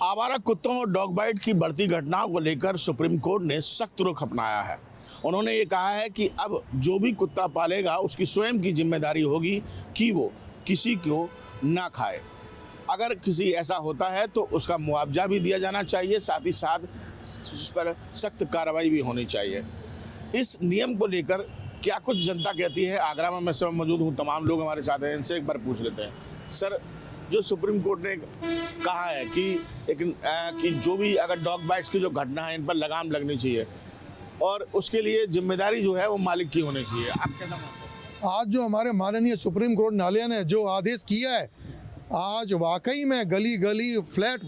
आवारा कुत्तों और डॉग बाइट की बढ़ती घटनाओं को लेकर सुप्रीम कोर्ट ने सख्त रुख अपनाया है। उन्होंने ये कहा है कि अब जो भी कुत्ता पालेगा उसकी स्वयं की जिम्मेदारी होगी कि वो किसी को ना खाए। अगर किसी ऐसा होता है तो उसका मुआवजा भी दिया जाना चाहिए, साथ ही साथ उस पर सख्त कार्रवाई भी होनी चाहिए। इस नियम को लेकर क्या कुछ जनता कहती है, आगरा में मैं सब मौजूद हूँ, तमाम लोग हमारे साथ हैं, इनसे एक बार पूछ लेते हैं। सर, जो सुप्रीम कोर्ट ने कहा है कि जो भी अगर डॉग बाइट्स की जो घटना है इन पर लगाम लगनी चाहिए और उसके लिए जिम्मेदारी जो है वो मालिक की होनी चाहिए, आप कैसा मानते हैं? आज जो हमारे माननीय सुप्रीम कोर्ट न्यायालय ने जो आदेश किया है, आज वाकई में गली गली फ्लैट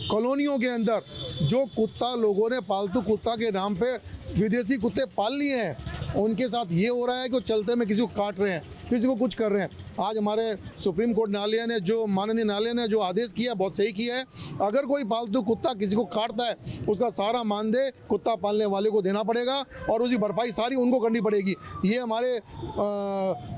कॉलोनियों के अंदर जो कुत्ता लोगों ने पालतू कुत्ता के नाम पे विदेशी कुत्ते पाल लिए हैं, उनके साथ ये हो रहा है कि वो चलते में किसी को काट रहे हैं, किसी को कुछ कर रहे हैं। आज हमारे सुप्रीम कोर्ट न्यायालय ने जो माननीय न्यायालय ने जो आदेश किया बहुत सही किया है। अगर कोई पालतू कुत्ता किसी को काटता है उसका सारा मानदेय कुत्ता पालने वाले को देना पड़ेगा और उसकी भरपाई सारी उनको करनी पड़ेगी। ये हमारे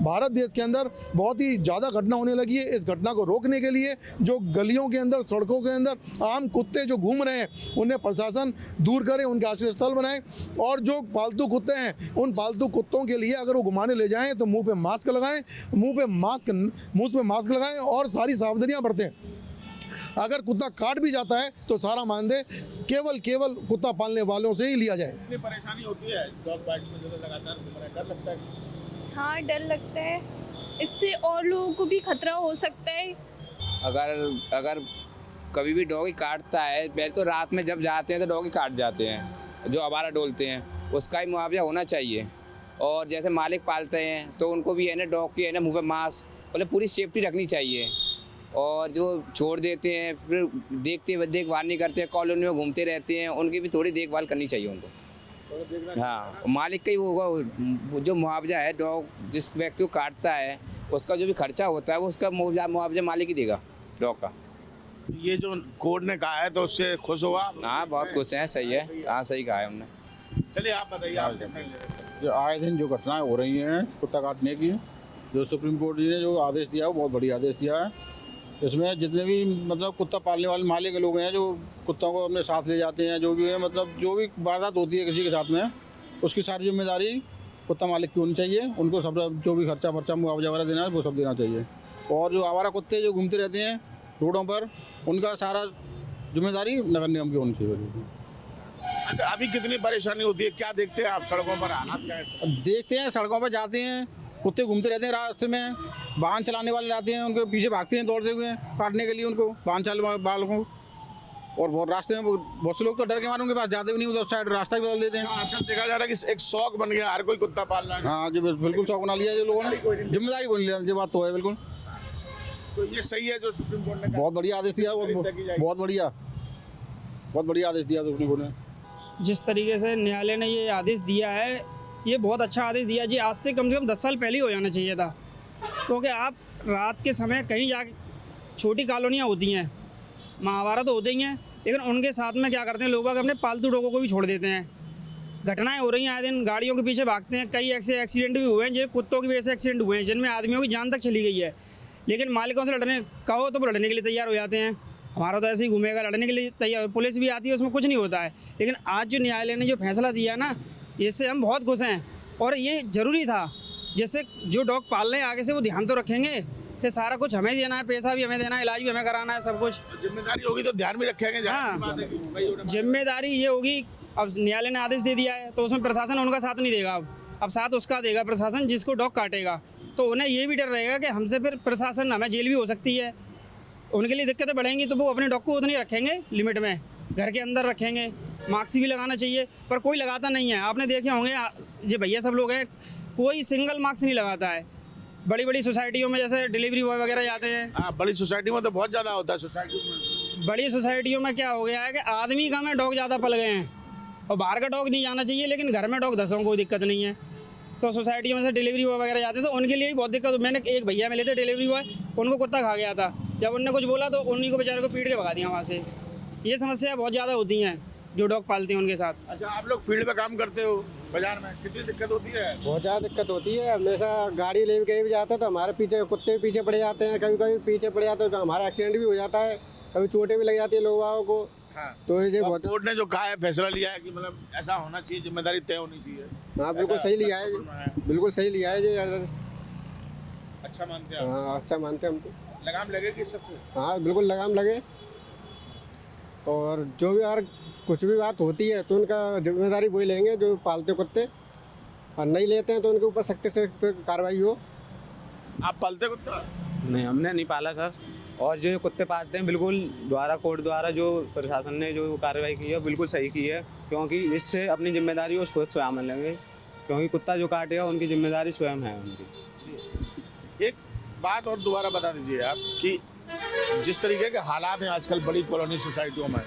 भारत देश के अंदर बहुत ही ज़्यादा घटना होने लगी है। इस घटना को रोकने के लिए जो गलियों के अंदर, सड़कों के अंदर आम कुत्ते जो घूम रहे हैं उन्हें प्रशासन दूर करे, उनके आश्रय स्थल बनाए और जो पालतू कुत्ते हैं उन पालतू कुत्तों के लिए अगर वो घुमाने ले जाएँ तो मुँह पे मास्क लगाएं, मुंह पे मास्क लगाएं और सारी सावधानियां बरतें। अगर कुत्ता काट भी जाता है तो सारा मानदेय केवल कुत्ता पालने वालों से ही लिया जाए। कितनी परेशानी होती है डॉग बाइट्स में, जो लगातार घूम रहे हैं, डर लगता है? हाँ, डर लगता है। इससे और लोगों को भी खतरा हो सकता है। अगर कभी भी डॉगी काटता है, पहले तो रात में जब जाते हैं तो डॉगी काट जाते हैं, जो आवारा डोलते हैं उसका ही मुआवजा होना चाहिए। और जैसे मालिक पालते हैं तो उनको भी है ना, डॉग की है ना, मुँह पे मास्क, मतलब पूरी सेफ्टी रखनी चाहिए। और जो छोड़ देते हैं फिर देखभाल नहीं करते, कॉलोनी में घूमते रहते हैं, उनकी भी थोड़ी देखभाल करनी चाहिए उनको। हाँ, मालिक का ही होगा जो मुआवजा है। डॉग जिस व्यक्ति को काटता है उसका जो भी खर्चा होता है वो उसका मुआवजा मालिक ही देगा डॉग का। ये जो कोर्ट ने कहा है तो उससे खुश हुआ? हाँ, बहुत खुश हैं। सही है, हाँ सही कहा है हमने। चलिए आप बताइए, आप कैसे? जो आए दिन जो घटनाएं हो रही हैं कुत्ता काटने की, जो सुप्रीम कोर्ट जी ने जो आदेश दिया है वो बहुत बढ़िया आदेश दिया है। इसमें जितने भी मतलब कुत्ता पालने वाले मालिक के लोग हैं जो कुत्तों को अपने साथ ले जाते हैं, जो भी है मतलब जो भी वारदात होती है किसी के साथ में, उसकी सारी जिम्मेदारी कुत्ता मालिक की होनी चाहिए। उनको सब जो भी खर्चा मुआवजा वगैरह देना है वो सब देना चाहिए। और जो आवारा कुत्ते जो घूमते रहते हैं रोडों पर, उनका सारा जिम्मेदारी नगर निगम की होनी चाहिए। अच्छा, अभी कितनी परेशानी होती है, क्या देखते हैं आप सड़कों पर? हालात क्या है? देखते हैं सड़कों पर जाते हैं, कुत्ते घूमते रहते हैं रास्ते में, वाहन चलाने वाले जाते हैं उनके पीछे भागते हैं दौड़ते हुए काटने के लिए उनको, वाहन चलाने वालों को। और बहुत रास्ते में बहुत से लोग तो डर के मारे उनके पास जाते भी नहीं, उधर साइड रास्ता ही बदल देते हैं। आजकल देखा जा रहा है कि एक शौक बन गया, हर कोई कुत्ता पाल रहा है। हाँ जी, बिल्कुल शौक बना लिया है लोगों ने, जिम्मेदारी कोई नहीं लिया, ये बात तो है बिल्कुल। तो ये सही है जो सुप्रीम कोर्ट ने कहा? बहुत बढ़िया आदेश दिया, बहुत बढ़िया आदेश दिया सुप्रीम कोर्ट ने। जिस तरीके से न्यायालय ने ये आदेश दिया है, ये बहुत अच्छा आदेश दिया जी। आज से कम 10 साल पहले ही हो जाना चाहिए था, क्योंकि आप रात के समय कहीं जा, छोटी कॉलोनियाँ होती हैं, आवारा तो होते ही हैं, लेकिन उनके साथ में क्या करते हैं लोग अपने पालतू डॉगों को भी छोड़ देते हैं। घटनाएं हो रही हैं आए दिन, गाड़ियों के पीछे भागते हैं। कई ऐसे एक्सीडेंट भी हुए हैं जो कुत्तों की वजह से एक्सीडेंट हुए हैं, जिनमें आदमियों की जान तक चली गई है। लेकिन मालिकों से लड़ने कहो तो वो लड़ने के लिए तैयार हो जाते हैं। हमारा तो ऐसे ही घूमेगा, लड़ने के लिए तैयार, पुलिस भी आती है, उसमें कुछ नहीं होता है। लेकिन आज जो न्यायालय ने जो फैसला दिया ना, इससे हम बहुत खुश हैं और ये ज़रूरी था। जैसे जो डॉग पाल रहे हैं आगे से वो ध्यान तो रखेंगे कि सारा कुछ हमें देना है, पैसा भी हमें देना है, इलाज भी हमें कराना है, सब कुछ जिम्मेदारी होगी तो ध्यान भी रखेंगे। हाँ, जिम्मेदारी ये होगी। अब न्यायालय ने आदेश दे दिया है तो उसमें प्रशासन उनका साथ नहीं देगा। अब साथ उसका देगा प्रशासन जिसको डॉग काटेगा। तो उन्हें ये भी डर रहेगा कि हमसे फिर प्रशासन, हमें जेल भी हो सकती है। उनके लिए दिक्कतें बढ़ेंगी तो वो अपने डॉग को उतनी रखेंगे लिमिट में, घर के अंदर रखेंगे। मास्क भी लगाना चाहिए, पर कोई लगाता नहीं है। आपने देखे होंगे जो भैया सब लोग हैं, कोई सिंगल मास्क नहीं लगाता है। बड़ी बड़ी सोसाइटियों में जैसे डिलीवरी बॉय वगैरह जाते हैं। हाँ, बड़ी सोसाइटी में तो बहुत ज़्यादा होता है। सोसाइटियों में, बड़ी सोसाइटियों में क्या हो गया है कि आदमी कम है, डॉग ज़्यादा पल गए हैं। और बाहर का डॉग नहीं जाना चाहिए, लेकिन घर में डॉग 10 हों, कोई दिक्कत नहीं है। तो सोसाइटियों में से डिलीवरी बॉय वगैरह जाते हैं तो उनके लिए ही बहुत दिक्कत। मैंने एक भैया मिले थे डिलीवरी बॉय, उनको कुत्ता खा गया था। जब उनने कुछ बोला तो उन्हीं को बेचारे को पीट के भगा दिया वहाँ से। ये समस्या बहुत ज़्यादा होती हैं जो डॉग पालते हैं उनके साथ। अच्छा, आप लोग फील्ड पे काम करते हो, बाजार में कितनी दिक्कत होती है? बहुत ज़्यादा दिक्कत होती है। हमेशा गाड़ी ले कहीं भी जाते हैं तो हमारे पीछे कुत्ते पीछे पड़ जाते हैं, कभी कभी पीछे पड़ जाते हैं तो हमारा एक्सीडेंट भी हो जाता है। कभी चोटें भी लग जाती है लोगों को। हाँ। तो ये और बहुत, कोर्ट ने जो कहा है, फैसला लिया है कि मतलब ऐसा होना चाहिए, जिम्मेदारी तय होनी चाहिए। हाँ बिल्कुल ऐसा सही लिया सख्त हुक्म है, बिल्कुल सही लिया है ये। अच्छा मानते हैं आप? हाँ अच्छा मानते हैं हम तो। लगाम लगेगी सबसे। हाँ बिल्कुल लगाम लगे, और जो भी यार कुछ भी बात होती है तो उनका जिम्मेदारी वही लेंगे जो पालते कुत्ते, और नहीं लेते हैं तो उनके ऊपर सख्त से सख्त कार्रवाई हो। आप पालते कुत्ता? नहीं, हमने नहीं पाला सर। और जो कुत्ते पालते हैं, बिल्कुल कोर्ट द्वारा जो प्रशासन ने जो कार्रवाई की है बिल्कुल सही की है, क्योंकि इससे अपनी जिम्मेदारी उस खुद स्वयं लेंगे, क्योंकि कुत्ता जो काटेगा उनकी जिम्मेदारी स्वयं है उनकी। एक बात और दोबारा बता दीजिए आप कि जिस तरीके के हालात हैं आजकल बड़ी कॉलोनी सोसाइटियों में,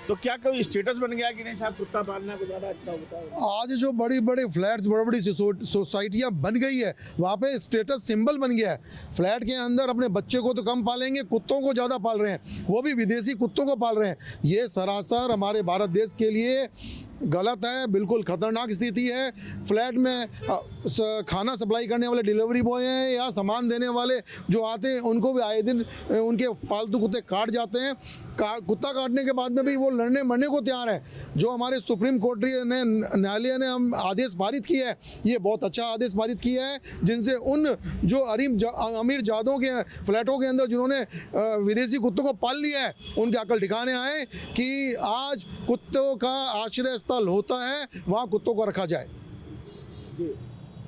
तो क्या कोई स्टेटस बन गया कि नहीं साहब कुत्ता पालना को ज़्यादा अच्छा होता है? आज जो बड़ी बड़ी फ्लैट्स बड़ी बड़ी सोसाइटियाँ बन गई है, वहाँ पे स्टेटस सिंबल बन गया है। फ्लैट के अंदर अपने बच्चे को तो कम पालेंगे, कुत्तों को ज़्यादा पाल रहे हैं, वो भी विदेशी कुत्तों को पाल रहे हैं। ये सरासर हमारे भारत देश के लिए गलत है, बिल्कुल खतरनाक स्थिति है। फ्लैट में खाना सप्लाई करने वाले डिलीवरी बॉय हैं या सामान देने वाले जो आते हैं, उनको भी आए दिन उनके पालतू कुत्ते काट जाते हैं। कुत्ता काटने के बाद में भी वो लड़ने मरने को तैयार है। जो हमारे सुप्रीम कोर्ट ने न्यायालय ने हम आदेश पारित किया है, ये बहुत अच्छा आदेश पारित किया है, जिनसे उन जो अमीर जादों के फ्लैटों के अंदर जिन्होंने विदेशी कुत्तों को पाल लिया है, उनके अकल ठिकाने आए कि आज कुत्तों का आश्रय स्थल होता है, वहाँ कुत्तों को रखा जाए।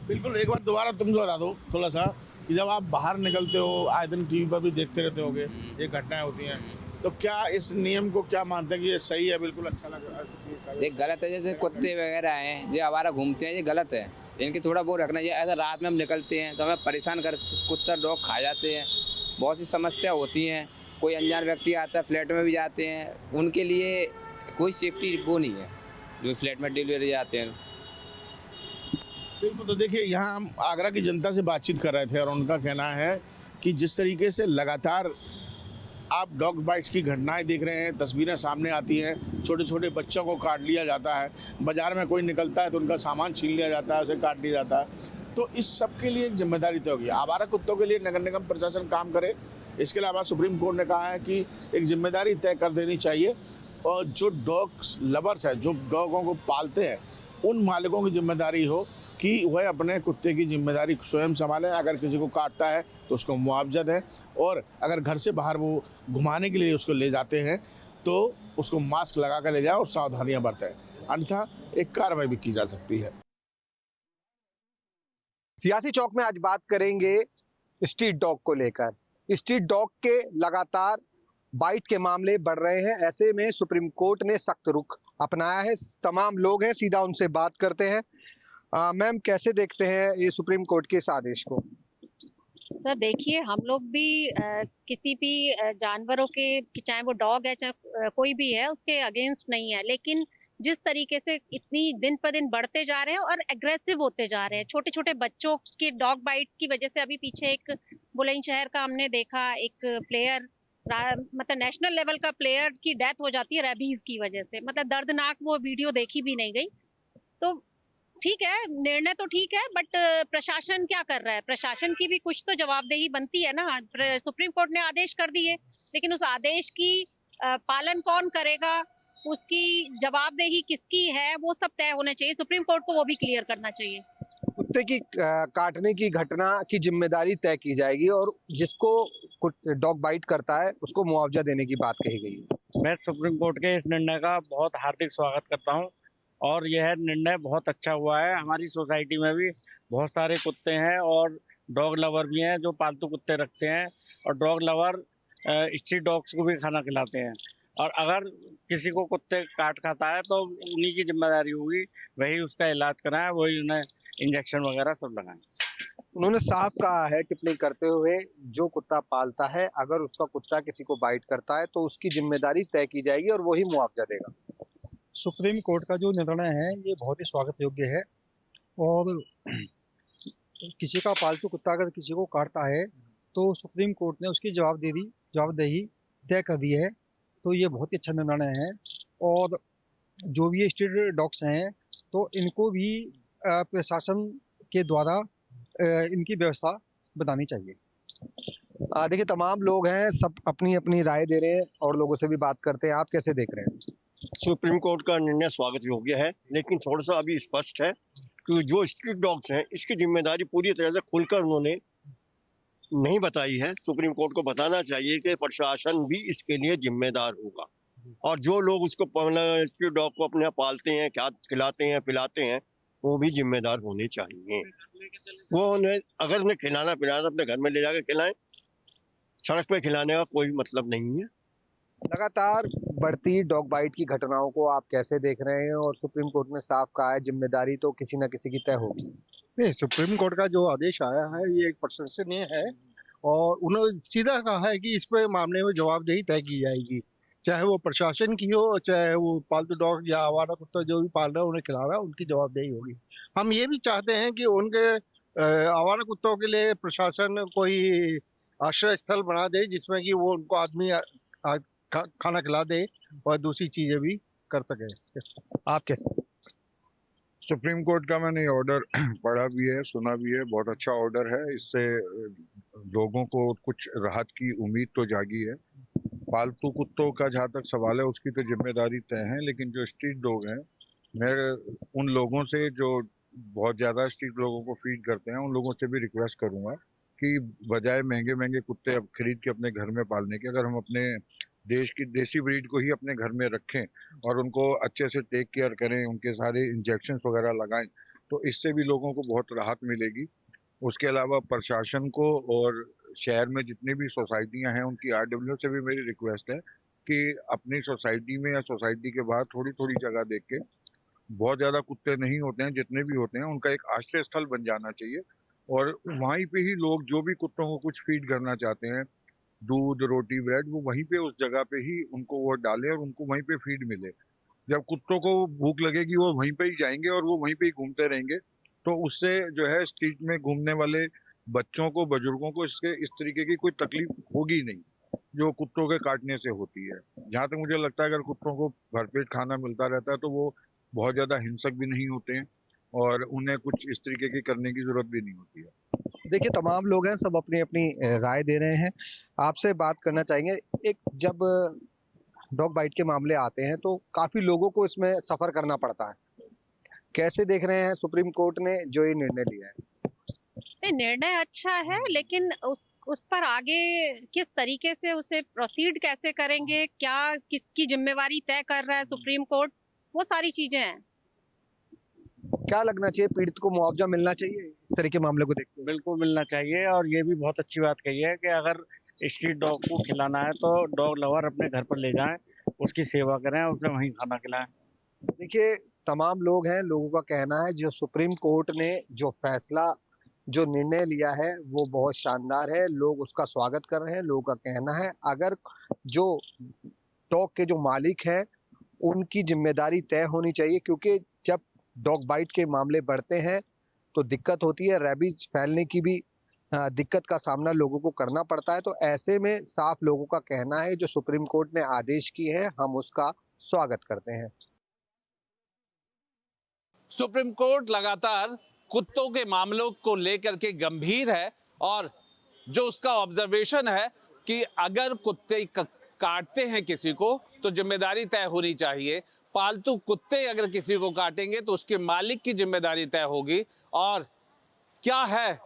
बिल्कुल। एक बार दोबारा तुम बता दो थोड़ा सा कि जब आप बाहर निकलते हो, आए दिन टीवी पर भी देखते रहते होगे ये घटनाएं होती हैं, तो क्या इस नियम को क्या मानते हैं कि ये सही है, बिल्कुल अच्छा लगा? ये गलत है। जैसे कुत्ते वगैरह हैं जो आवारा घूमते हैं, ये गलत है। इनकी थोड़ा वो रखना चाहिए। ऐसा रात में हम निकलते हैं तो हमें परेशान कर, कुत्ता डॉग खा जाते हैं, बहुत सी समस्या होती हैं। कोई अनजान व्यक्ति आता है, फ्लैट में भी जाते हैं, उनके लिए कोई सेफ्टी वो नहीं है जो फ्लैट में डिलीवरी जाते हैं। बिल्कुल। तो देखिए, यहाँ हम आगरा की जनता से बातचीत कर रहे थे और उनका कहना है कि जिस तरीके से लगातार आप डॉग बाइट्स की घटनाएं देख रहे हैं, तस्वीरें सामने आती हैं, छोटे छोटे बच्चों को काट लिया जाता है, बाज़ार में कोई निकलता है तो उनका सामान छीन लिया जाता है, उसे काट लिया जाता है, तो इस सब के लिए एक जिम्मेदारी तय होगी। आवारा कुत्तों के लिए नगर निगम प्रशासन काम करे। इसके अलावा सुप्रीम कोर्ट ने कहा है कि एक जिम्मेदारी तय कर देनी चाहिए, और जो डॉग्स लवर्स हैं, जो डॉगों को पालते हैं, उन मालिकों की जिम्मेदारी हो कि वह अपने कुत्ते की जिम्मेदारी स्वयं संभालें। अगर किसी को काटता है तो उसको मुआवजा दें, और अगर घर से बाहर वो घुमाने के लिए उसको ले जाते हैं तो उसको मास्क लगा कर ले जाएं और सावधानियां बरतें, अन्यथा एक कार्रवाई भी की जा सकती है। सियासी चौक में आज बात करेंगे स्ट्रीट डॉग को लेकर। स्ट्रीट डॉग के लगातार बाइट के मामले बढ़ रहे हैं, ऐसे में सुप्रीम कोर्ट ने सख्त रुख अपनाया है। तमाम लोग हैं, सीधा उनसे बात करते हैं। मैम, कैसे देखते हैं ये सुप्रीम कोर्ट के इस आदेश को? सर देखिए, हम लोग भी किसी भी जानवरों के, चाहे वो डॉग है चाहे कोई भी है, उसके अगेंस्ट नहीं है, लेकिन जिस तरीके से इतनी दिन पर दिन बढ़ते जा रहे हैं और एग्रेसिव होते जा रहे हैं, छोटे छोटे बच्चों के डॉग बाइट की वजह से, अभी पीछे एक बुलंदशहर का हमने देखा, एक प्लेयर मतलब नेशनल लेवल का प्लेयर की डेथ हो जाती है रेबीज की वजह से। मतलब दर्दनाक, वो वीडियो देखी भी नहीं गई। तो ठीक है, निर्णय तो ठीक है, बट प्रशासन क्या कर रहा है? प्रशासन की भी कुछ तो जवाबदेही बनती है ना। सुप्रीम कोर्ट ने आदेश कर दिए, लेकिन उस आदेश की पालन कौन करेगा, उसकी जवाबदेही किसकी है, वो सब तय होना चाहिए। सुप्रीम कोर्ट को वो भी क्लियर करना चाहिए। कुत्ते की काटने की घटना की जिम्मेदारी तय की जाएगी, और जिसको डॉग बाइट करता है उसको मुआवजा देने की बात कही गई है। मैं सुप्रीम कोर्ट के इस निर्णय का बहुत हार्दिक स्वागत करता हूं, और यह निर्णय बहुत अच्छा हुआ है। हमारी सोसाइटी में भी बहुत सारे कुत्ते हैं और डॉग लवर भी हैं जो पालतू कुत्ते रखते हैं, और डॉग लवर स्ट्रीट डॉग्स को भी खाना खिलाते हैं। और अगर किसी को कुत्ते काट खाता है तो उन्हीं की जिम्मेदारी होगी, वही उसका इलाज कराएं, वही उन्हें इंजेक्शन वगैरह सब लगाएं। उन्होंने साफ कहा है टिप्पणी करते हुए, जो कुत्ता पालता है, अगर उसका कुत्ता किसी को बाइट करता है तो उसकी जिम्मेदारी तय की जाएगी और वही मुआवजा देगा। सुप्रीम कोर्ट का जो निर्णय है ये बहुत ही स्वागत योग्य है, और किसी का पालतू कुत्ता अगर किसी को काटता है तो सुप्रीम कोर्ट ने उसकी जवाबदेही तय कर दी है, तो ये बहुत ही अच्छा निर्णय है। और जो भी स्ट्रीट डॉग्स हैं तो इनको भी प्रशासन के द्वारा इनकी व्यवस्था बनानी चाहिए। देखिए तमाम लोग हैं, सब अपनी अपनी राय दे रहे हैं और लोगों से भी बात करते हैं। आप कैसे देख रहे हैं? सुप्रीम कोर्ट का निर्णय स्वागत योग्य है, लेकिन थोड़ा सा अभी स्पष्ट है कि जो स्ट्रीट डॉग्स हैं इसकी जिम्मेदारी पूरी तरह से खुलकर उन्होंने नहीं बताई है। सुप्रीम कोर्ट को बताना चाहिए कि प्रशासन भी इसके लिए जिम्मेदार होगा, और जो लोग उसको स्ट्रीट डॉग को अपने यहाँ पालते हैं, क्या खिलाते हैं पिलाते हैं, वो भी जिम्मेदार होने चाहिए। वो उन्हें अगर उन्हें खिलाना पिलाना अपने घर में ले जाकर खिलाएं, सड़क पे खिलाने का कोई मतलब नहीं है। लगातार बढ़ती डॉग बाइट की घटनाओं को आप कैसे देख रहे हैं? और सुप्रीम कोर्ट ने साफ कहा है जिम्मेदारी तो किसी न किसी की तय होगी। नहीं, सुप्रीम कोर्ट का जो आदेश आया है ये एक प्रशंसनीय है और उन्होंने सीधा कहा है कि इस पे मामले में जवाबदेही तय की जाएगी, चाहे वो प्रशासन की हो, चाहे वो पालतू डॉग या आवारा कुत्ता जो भी पाल रहा है उन्हें खिला रहा है, उनकी जवाबदेही होगी। हम ये भी चाहते हैं कि उनके आवारा कुत्तों के लिए प्रशासन कोई आश्रय स्थल बना दे जिसमें कि वो उनको आदमी खाना खिला दे और दूसरी चीजें भी कर सके। आप कैसे? सुप्रीम कोर्ट का मैंने ऑर्डर पढ़ा भी है, सुना भी है, बहुत अच्छा ऑर्डर है। इससे लोगों को कुछ राहत की उम्मीद तो जागी है। पालतू कुत्तों का जहाँ तक सवाल है उसकी तो जिम्मेदारी तय है, लेकिन जो स्ट्रीट डॉग हैं, मैं उन लोगों से जो बहुत ज़्यादा स्ट्रीट लोगों को फीड करते हैं उन लोगों से भी रिक्वेस्ट करूँगा कि बजाय महंगे महंगे कुत्ते अब खरीद के अपने घर में पालने के, अगर हम अपने देश की देसी ब्रीड को ही अपने घर में रखें और उनको अच्छे से टेक केयर करें, उनके सारे इंजेक्शंस वगैरह लगाएं, तो इससे भी लोगों को बहुत राहत मिलेगी। उसके अलावा प्रशासन को और शहर में जितनी भी सोसाइटियां हैं उनकी आरडब्ल्यू से भी मेरी रिक्वेस्ट है कि अपनी सोसाइटी में या सोसाइटी के बाहर थोड़ी थोड़ी जगह देख के, बहुत ज़्यादा कुत्ते नहीं होते हैं, जितने भी होते हैं उनका एक आश्रय स्थल बन जाना चाहिए और वहीं पे ही लोग जो भी कुत्तों को कुछ फीड करना चाहते हैं, दूध रोटी ब्रेड, वो वहीं पे उस जगह पे ही उनको वो डालें और उनको वहीं पे फीड मिले। जब कुत्तों को भूख लगेगी वो वहीं पे ही जाएंगे और वो वहीं पे ही घूमते रहेंगे, तो उससे जो है स्ट्रीट में घूमने वाले बच्चों को, बुजुर्गों को इस तरीके की कोई तकलीफ होगी नहीं जो कुत्तों के काटने से होती है। जहाँ तक मुझे लगता है अगर कुत्तों को भरपेट खाना मिलता रहता है तो वो बहुत ज़्यादा हिंसक भी नहीं होते हैं और उन्हें कुछ इस तरीके की करने की ज़रूरत भी नहीं होती है। देखिए तमाम लोग हैं, सब अपनी अपनी राय दे रहे हैं। आपसे बात करना चाहेंगे, एक जब डॉग बाइट के मामले आते हैं तो काफी लोगों को इसमें सफर करना पड़ता है। कैसे देख रहे हैं सुप्रीम कोर्ट ने जो ये निर्णय लिया है? नहीं, निर्णय अच्छा है, लेकिन उस पर आगे किस तरीके से उसे प्रोसीड कैसे करेंगे, क्या किसकी जिम्मेवारी तय कर रहा है सुप्रीम कोर्ट, वो सारी चीजें हैं। क्या लगना चाहिए, पीड़ित को मुआवजा मिलना चाहिए इस तरह के मामले को देखते हुए? बिल्कुल मिलना चाहिए और ये भी बहुत अच्छी बात कही है कि अगर स्ट्रीट डॉग को खिलाना है तो डॉग लवर अपने घर पर ले जाएं, उसकी सेवा करें, उसे वहीं खाना खिलाएं। देखिए तमाम लोग हैं, लोगों का कहना है जो सुप्रीम कोर्ट ने जो फैसला, जो निर्णय लिया है वो बहुत शानदार है, लोग उसका स्वागत कर रहे हैं। लोगों का कहना है अगर जो डॉग के जो मालिक हैं उनकी जिम्मेदारी तय होनी चाहिए, क्योंकि जब डॉग बाइट के मामले बढ़ते हैं तो दिक्कत होती है, रेबीज फैलने की भी दिक्कत का सामना लोगों को करना पड़ता है। तो ऐसे में साफ लोगों का कहना है जो सुप्रीम कोर्ट ने आदेश किए हैं हम उसका स्वागत करते हैं। सुप्रीम कोर्ट लगातार कुत्तों के मामलों को लेकर के गंभीर है और जो उसका ऑब्जर्वेशन है कि अगर कुत्ते काटते हैं किसी को तो जिम्मेदारी तय होनी चाहिए। पालतू कुत्ते अगर किसी को काटेंगे तो उसके मालिक की जिम्मेदारी तय होगी। और क्या है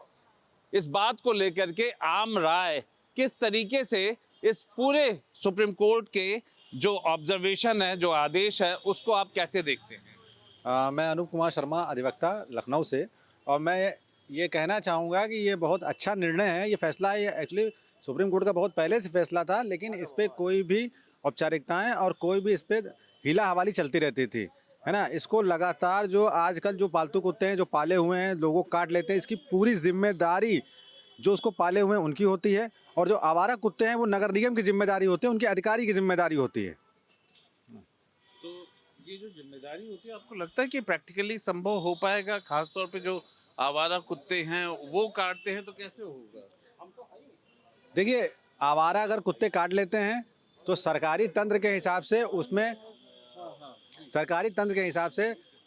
इस बात को लेकर के आम राय, किस तरीके से इस पूरे सुप्रीम कोर्ट के जो ऑब्जर्वेशन है, जो आदेश है, उसको आप कैसे देखते हैं? मैं अनूप कुमार शर्मा, अधिवक्ता, लखनऊ से, और मैं ये कहना चाहूँगा कि ये बहुत अच्छा निर्णय है। ये फैसला है, ये एक्चुअली सुप्रीम कोर्ट का बहुत पहले से फैसला था, लेकिन इस पर कोई भी औपचारिकताएं और कोई भी इस पर हीला हवाली चलती रहती थी, है ना। इसको लगातार जो आजकल जो पालतू कुत्ते हैं जो पाले हुए हैं, लोगों को काट लेते हैं, इसकी पूरी जिम्मेदारी जो उसको पाले हुए हैं उनकी होती है, और जो आवारा कुत्ते हैं वो नगर निगम की जिम्मेदारी होती है, उनके अधिकारी की जिम्मेदारी होती है। तो ये जो जिम्मेदारी होती है, आपको लगता है कि प्रैक्टिकली संभव हो पाएगा? खासतौर पे जो आवारा कुत्ते हैं वो काटते हैं तो कैसे होगा? देखिए, आवारा अगर कुत्ते काट लेते हैं तो सरकारी तंत्र के हिसाब से उसमें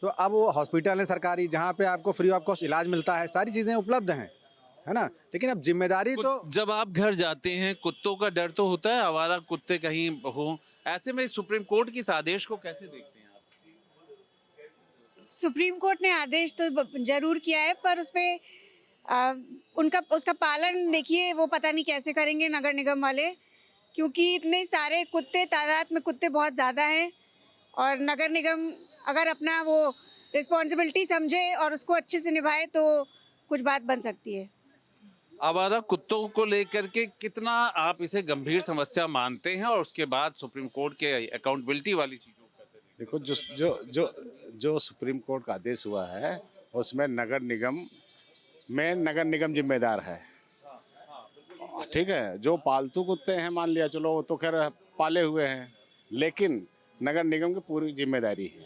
तो अब वो हॉस्पिटल है सरकारी, जहाँ पे आपको फ्री ऑफ कॉस्ट इलाज मिलता है, सारी चीज़ें उपलब्ध हैं, है ना। लेकिन अब जिम्मेदारी तो जब आप घर जाते हैं कुत्तों का डर तो होता है, आवारा कुत्ते कहीं हो, ऐसे में सुप्रीम कोर्ट के इस आदेश को कैसे देखते हैं आप? सुप्रीम कोर्ट ने आदेश तो जरूर किया है, पर उसमें उसका पालन देखिए वो पता नहीं कैसे करेंगे नगर निगम वाले, क्योंकि इतने सारे कुत्ते, तादाद में कुत्ते बहुत ज़्यादा हैं, और नगर निगम अगर अपना वो रिस्पॉन्सिबिलिटी समझे और उसको अच्छे से निभाए तो कुछ बात बन सकती है। आवारा कुत्तों को लेकर के कितना आप इसे गंभीर समस्या मानते हैं, और उसके बाद सुप्रीम कोर्ट के अकाउंटेबिलिटी वाली चीजों को कैसे देखते हैं? देखो, जो सुप्रीम कोर्ट का आदेश हुआ है उसमें नगर निगम जिम्मेदार है, ठीक है। जो पालतू कुत्ते हैं मान लिया चलो वो तो खैर पाले हुए हैं, लेकिन नगर निगम की पूरी जिम्मेदारी है।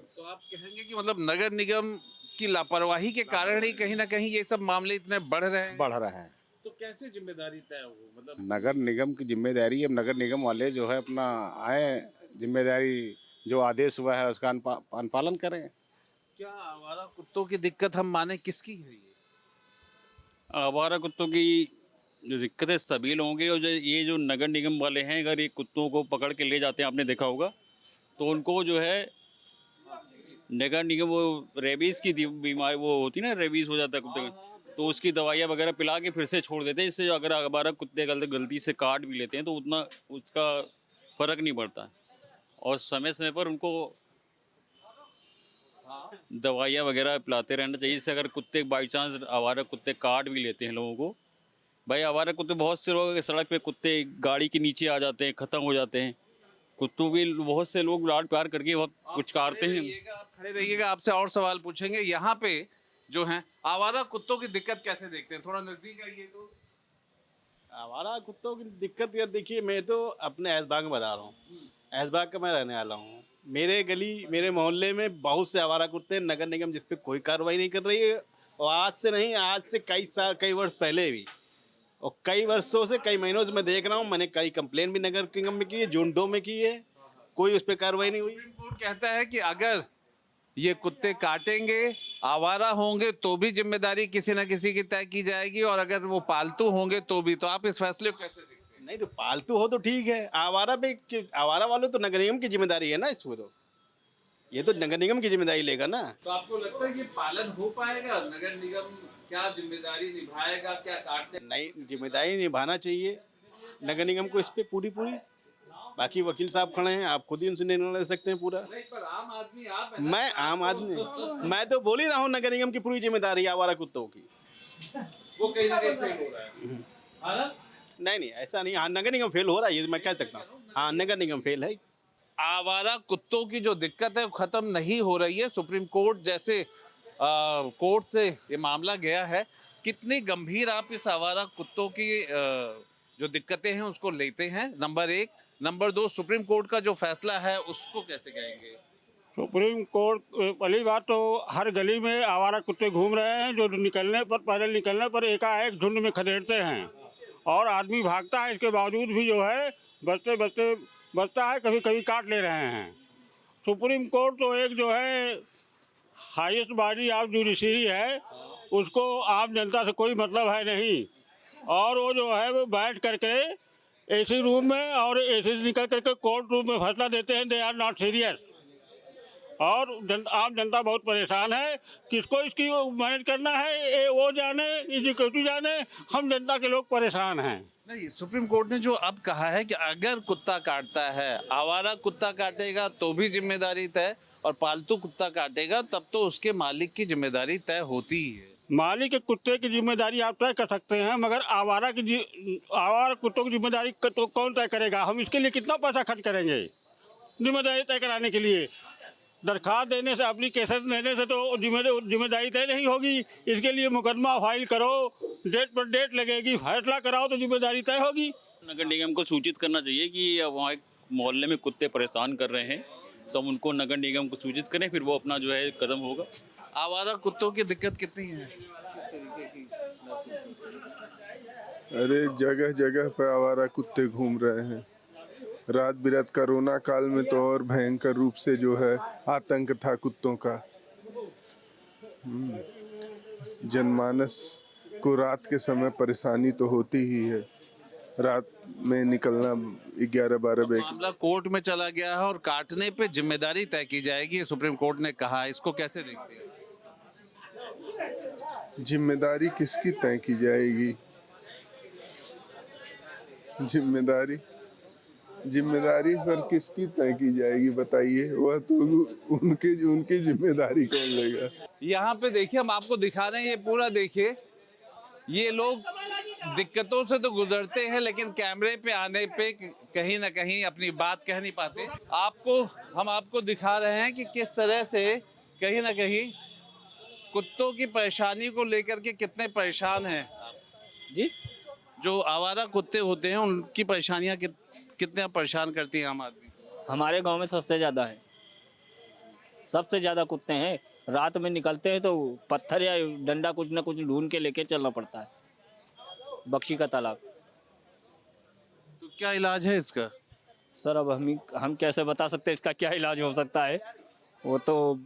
तो आप कहेंगे कि मतलब नगर निगम की लापरवाही के कारण ही कहीं ना कहीं ये सब मामले इतने बढ़ रहे हैं। तो कैसे जिम्मेदारी तय हो? मतलब नगर निगम की जिम्मेदारी, अब नगर निगम वाले जो है अपना आए जिम्मेदारी, जो आदेश हुआ है उसका अनुपालन करें। क्या आवारा कुत्तों की दिक्कत हम माने किसकी है? आवारा कुत्तों की जो दिक्कतें सभी लोगों की, और ये जो नगर निगम वाले हैं, अगर ये कुत्तों को पकड़ के ले जाते हैं, आपने देखा होगा, तो उनको जो है नगर निगम वो रेबीज़ की बीमारी वो होती है ना, रेबीज़ हो जाता है कुत्ते में, तो उसकी दवाइयाँ वगैरह पिला के फिर से छोड़ देते हैं। इससे अगर आवारा कुत्ते गलती से काट भी लेते हैं तो उतना उसका फ़र्क नहीं पड़ता, और समय समय पर उनको दवाइयाँ वगैरह पिलाते रहना चाहिए। इससे अगर कुत्ते बाई चांस आवारा कुत्ते काट भी लेते हैं लोगों को, भाई आवारा कुत्ते बहुत से लोग सड़क पे कुत्ते गाड़ी के नीचे आ जाते हैं, ख़त्म हो जाते हैं। कुत्तों भी बहुत से लोग लाड प्यार करके वक्त कुछ काटते हैं। आप खड़े रहिएगा, आपसे और सवाल पूछेंगे। यहाँ पे जो है आवारा कुत्तों की दिक्कत कैसे देखते हैं? थोड़ा नजदीक आइए। तो आवारा कुत्तों की दिक्कत यार देखिए, मैं तो अपने ऐशबाग में बता रहा हूँ, ऐशबाग का मैं रहने वाला हूँ। मेरे मोहल्ले में बहुत से आवारा कुत्ते, नगर निगम जिस पे कोई कार्रवाई नहीं कर रही है, और आज से कई वर्ष पहले भी, और कई वर्षों से, कई महीनों से मैं देख रहा हूँ। मैंने कई कंप्लेन भी नगर निगम में की है, जोन 2 में की है, कोई उस पर कार्रवाई नहीं हुई। सुप्रीम कोर्ट कहता है कि अगर ये कुत्ते काटेंगे, आवारा होंगे, तो भी जिम्मेदारी किसी न किसी की तय की जाएगी, और अगर वो पालतू होंगे तो भी। तो आप इस फैसले को कैसे देखते हैं? नहीं तो पालतू हो तो ठीक है, आवारा वाले तो नगर निगम की जिम्मेदारी है ना, इसको तो ये तो नगर निगम की जिम्मेदारी लेगा ना। तो आपको लगता है कि पालन हो पाएगा? नगर निगम क्या जिम्मेदारी निभाएगा? क्या काटते? नहीं, जिम्मेदारी निभाना चाहिए नगर निगम को इस पे पूरी। बाकी वकील साहब खड़े हैं, आप खुद ही उनसे निर्णय ले सकते हैं पूरा। नहीं, पर आम आदमी आप मैं आम आदमी, मैं तो बोल ही रहा हूँ नगर निगम की पूरी जिम्मेदारी आवारा कुत्तों की। वो कहीं ना कहीं फेल हो रहा है। नहीं ऐसा नहीं, हाँ नगर निगम फेल हो रहा है, ये मैं कह सकता हूँ। हाँ नगर निगम फेल है। आवारा कुत्तों की जो दिक्कत है वो खत्म नहीं हो रही है। सुप्रीम कोर्ट जैसे कोर्ट से ये मामला गया है, कितनी गंभीर आप इस आवारा कुत्तों की जो दिक्कतें हैं उसको लेते हैं? नंबर 1। नंबर 2, सुप्रीम कोर्ट का जो फैसला है उसको कैसे कहेंगे? सुप्रीम कोर्ट, पहली बात तो हर गली में आवारा कुत्ते घूम रहे हैं, जो पैदल निकलने पर एकाएक झुंड में खदेड़ते हैं, और आदमी भागता है, इसके बावजूद भी जो है बचता है, कभी कभी काट ले रहे हैं। सुप्रीम कोर्ट तो एक जो है हाईएस्ट बॉडी ऑफ जुडिशरी है, उसको आम जनता से कोई मतलब है नहीं, और वो जो है वो बैठ करके एसी रूम में और एसी से निकल करके कोर्ट रूम में फैसला देते हैं। दे आर नॉट सीरियस, और आम जनता बहुत परेशान है। किसको इसकी मैनेज करना है वो जाने, एग्जीक्यूटिव जाने, हम जनता के लोग परेशान हैं। नहीं, सुप्रीम कोर्ट ने जो अब कहा है कि अगर कुत्ता काटता है, आवारा कुत्ता काटेगा तो भी जिम्मेदारी तय, और पालतू कुत्ता काटेगा तब तो उसके मालिक की जिम्मेदारी तय होती ही है। मालिक के कुत्ते की जिम्मेदारी आप तय कर सकते हैं, मगर आवारा कुत्तों की जिम्मेदारी तो कौन तय करेगा? हम इसके लिए कितना पैसा खर्च करेंगे जिम्मेदारी तय कराने के लिए? दरख्वास्त देने से, एप्लीकेशन देने से तो जिम्मेदारी तय नहीं होगी। इसके लिए मुकदमा फाइल करो, डेट पर डेट लगेगी, फैसला कराओ तो जिम्मेदारी तय होगी। नगर निगम को सूचित करना चाहिए कि वहाँ एक मोहल्ले में कुत्ते परेशान कर रहे हैं, तो हम उनको नगर निगम को सूचित करें, फिर वो अपना जो है कदम होगा। आवारा कुत्तों की दिक्कत कितनी है? किस तरीके की? अरे जगह जगह पे आवारा कुत्ते घूम रहे हैं। रात बिरात कोरोना काल में तो और भयंकर रूप से जो है आतंक था कुत्तों का। जनमानस को रात के समय परेशानी तो होती ही है, रात में निकलना 11-12 बजे। मामला कोर्ट में चला गया है और काटने पे जिम्मेदारी तय की जाएगी, ये सुप्रीम कोर्ट ने कहा है। इसको कैसे देखते हैं? जिम्मेदारी किसकी तय की जाएगी? जिम्मेदारी सर किसकी तय की जाएगी बताइए? वह तो उनकी जिम्मेदारी कौन लेगा? यहाँ पे देखिए, हम आपको दिखा रहे हैं, ये पूरा देखिए, ये लोग दिक्कतों से तो गुजरते हैं लेकिन कैमरे पे आने पे कहीं ना कहीं अपनी बात कह नहीं पाते। हम आपको दिखा रहे हैं कि किस तरह से कहीं ना कहीं कुत्तों की परेशानी को लेकर के कितने परेशान हैं जी। जो आवारा कुत्ते होते हैं उनकी परेशानियां कितने परेशान करती हैं आम आदमी को। हमारे गांव में सबसे ज़्यादा है, सबसे ज़्यादा कुत्ते हैं। रात में निकलते हैं तो पत्थर या डंडा कुछ ना कुछ ढूंढ के लेके चलना पड़ता है। बख्शी का तालाब। तो क्या इलाज है इसका? सर अब हम कैसे बता सकते हैं इसका क्या इलाज हो सकता है? वो तो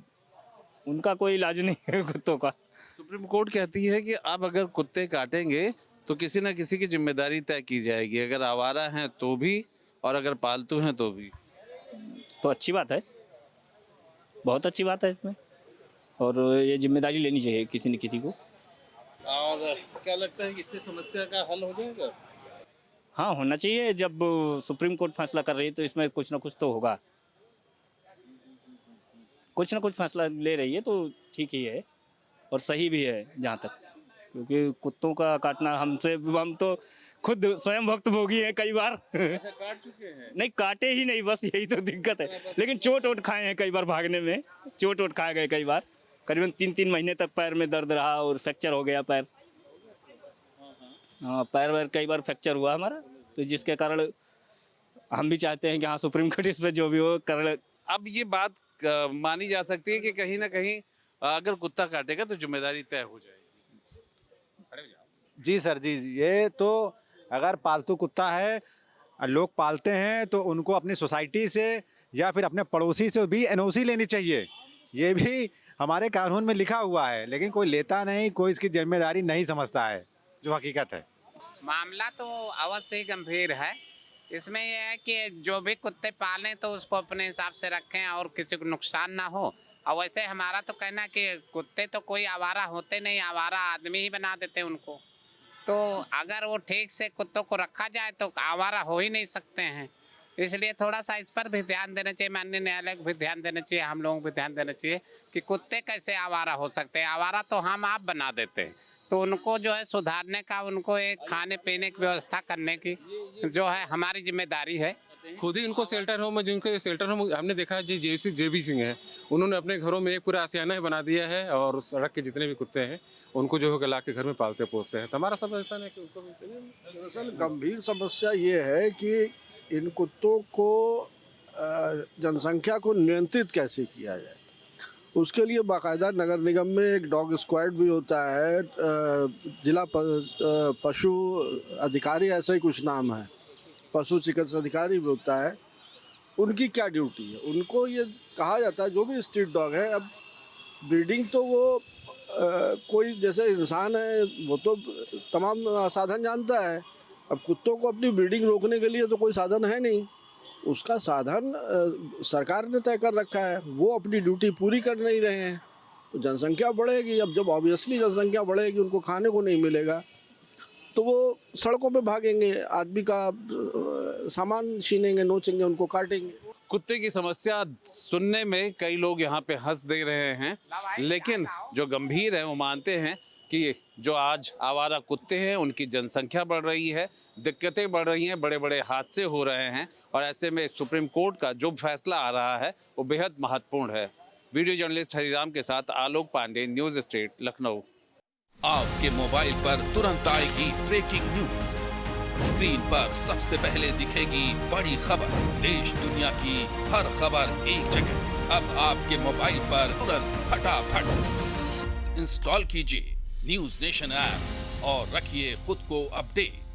उनका कोई इलाज नहीं है कुत्तों का। सुप्रीम कोर्ट कहती है कि अब अगर कुत्ते काटेंगे तो किसी न किसी की जिम्मेदारी तय की जाएगी, अगर आवारा हैं तो भी और अगर पालतू हैं तो भी। तो अच्छी बात है, बहुत अच्छी बात है इसमें, और ये जिम्मेदारी लेनी चाहिए किसी न किसी को। और क्या लगता है कि इससे समस्या का हल हो जाएगा? हाँ, होना चाहिए। जब सुप्रीम कोर्ट फैसला कर रही है तो इसमें कुछ ना कुछ तो होगा, कुछ ना कुछ फैसला ले रही है तो ठीक ही है और सही भी है जहाँ तक, क्योंकि कुत्तों का काटना हम तो खुद स्वयं भक्त भोगी हैं कई बार। काट चुके हैं? नहीं काटे ही नहीं, बस यही तो दिक्कत है। लेकिन चोट खाए हैं कई बार, भागने में चोट खाए गए कई बार। करीबन 3-3 महीने तक पैर में दर्द रहा और फ्रैक्चर हो गया पैर। हाँ, पैर वैर कई बार फ्रैक्चर हुआ हमारा, तो जिसके कारण हम भी चाहते हैं कि हाँ सुप्रीम कोर्ट इस पर जो भी हो कर। अब ये बात मानी जा सकती है कि कहीं ना कहीं अगर कुत्ता काटेगा तो जिम्मेदारी तय हो जाएगी। जी सर, जी ये तो अगर पालतू कुत्ता है, लोग पालते हैं तो उनको अपनी सोसाइटी से या फिर अपने पड़ोसी से भी एनओसी लेनी चाहिए। ये भी हमारे कानून में लिखा हुआ है, लेकिन कोई लेता नहीं, कोई इसकी जिम्मेदारी नहीं समझता है, जो हकीकत है। मामला तो अवश्य ही गंभीर है। इसमें यह है कि जो भी कुत्ते पालें तो उसको अपने हिसाब से रखें और किसी को नुकसान ना हो। और वैसे हमारा तो कहना कि कुत्ते तो कोई आवारा होते नहीं, आवारा आदमी ही बना देते उनको। तो अगर वो ठीक से कुत्तों को रखा जाए तो आवारा हो ही नहीं सकते हैं। इसलिए थोड़ा सा इस पर भी ध्यान देना चाहिए, माननीय न्यायालय को भी ध्यान देना चाहिए, हम लोगों को भी ध्यान देना चाहिए कि कुत्ते कैसे आवारा हो सकते हैं। आवारा तो हम आप बना देते हैं, तो उनको जो है सुधारने का, उनको एक खाने पीने की व्यवस्था करने की जो है हमारी जिम्मेदारी है। खुद ही उनको शेल्टर होम, जिनको शेल्टर होम हमने देखा है, JB सिंह है, उन्होंने अपने घरों में एक पूरा आशियाना बना दिया है और सड़क के जितने भी कुत्ते हैं उनको जो है ला के घर में पालते पोसते हैं। तो हमारा सब ऐसा है कि उनको दरअसल गंभीर समस्या ये है कि इन कुत्तों को जनसंख्या को नियंत्रित कैसे किया जाए। उसके लिए बाकायदा नगर निगम में एक डॉग स्क्वाड भी होता है, जिला पशु अधिकारी ऐसा ही कुछ नाम है, पशु चिकित्सा अधिकारी भी होता है। उनकी क्या ड्यूटी है? उनको ये कहा जाता है जो भी स्ट्रीट डॉग है, अब ब्रीडिंग तो वो कोई जैसे इंसान है वो तो तमाम साधन जानता है। अब कुत्तों को अपनी ब्रीडिंग रोकने के लिए तो कोई साधन है नहीं, उसका साधन सरकार ने तय कर रखा है, वो अपनी ड्यूटी पूरी कर नहीं रहे हैं, तो जनसंख्या बढ़ेगी। अब जब ऑब्वियसली जनसंख्या बढ़ेगी, उनको खाने को नहीं मिलेगा तो वो सड़कों पे भागेंगे, आदमी का सामान छीनेंगे, नोचेंगे, उनको काटेंगे। कुत्ते की समस्या सुनने में कई लोग यहाँ पे हंस दे रहे हैं, लेकिन जो गंभीर है वो मानते हैं कि जो आज आवारा कुत्ते हैं उनकी जनसंख्या बढ़ रही है, दिक्कतें बढ़ रही हैं, बड़े बड़े हादसे हो रहे हैं और ऐसे में सुप्रीम कोर्ट का जो फैसला आ रहा है वो बेहद महत्वपूर्ण है। वीडियो जर्नलिस्ट हरिराम के साथ आलोक पांडे, न्यूज़ स्टेट, लखनऊ। आपके मोबाइल पर तुरंत आएगी ब्रेकिंग न्यूज, स्क्रीन पर सबसे पहले दिखेगी बड़ी खबर, देश दुनिया की हर खबर एक जगह। अब आपके मोबाइल पर तुरंत फटाफट इंस्टॉल कीजिए न्यूज़ नेशन ऐप और रखिए खुद को अपडेट।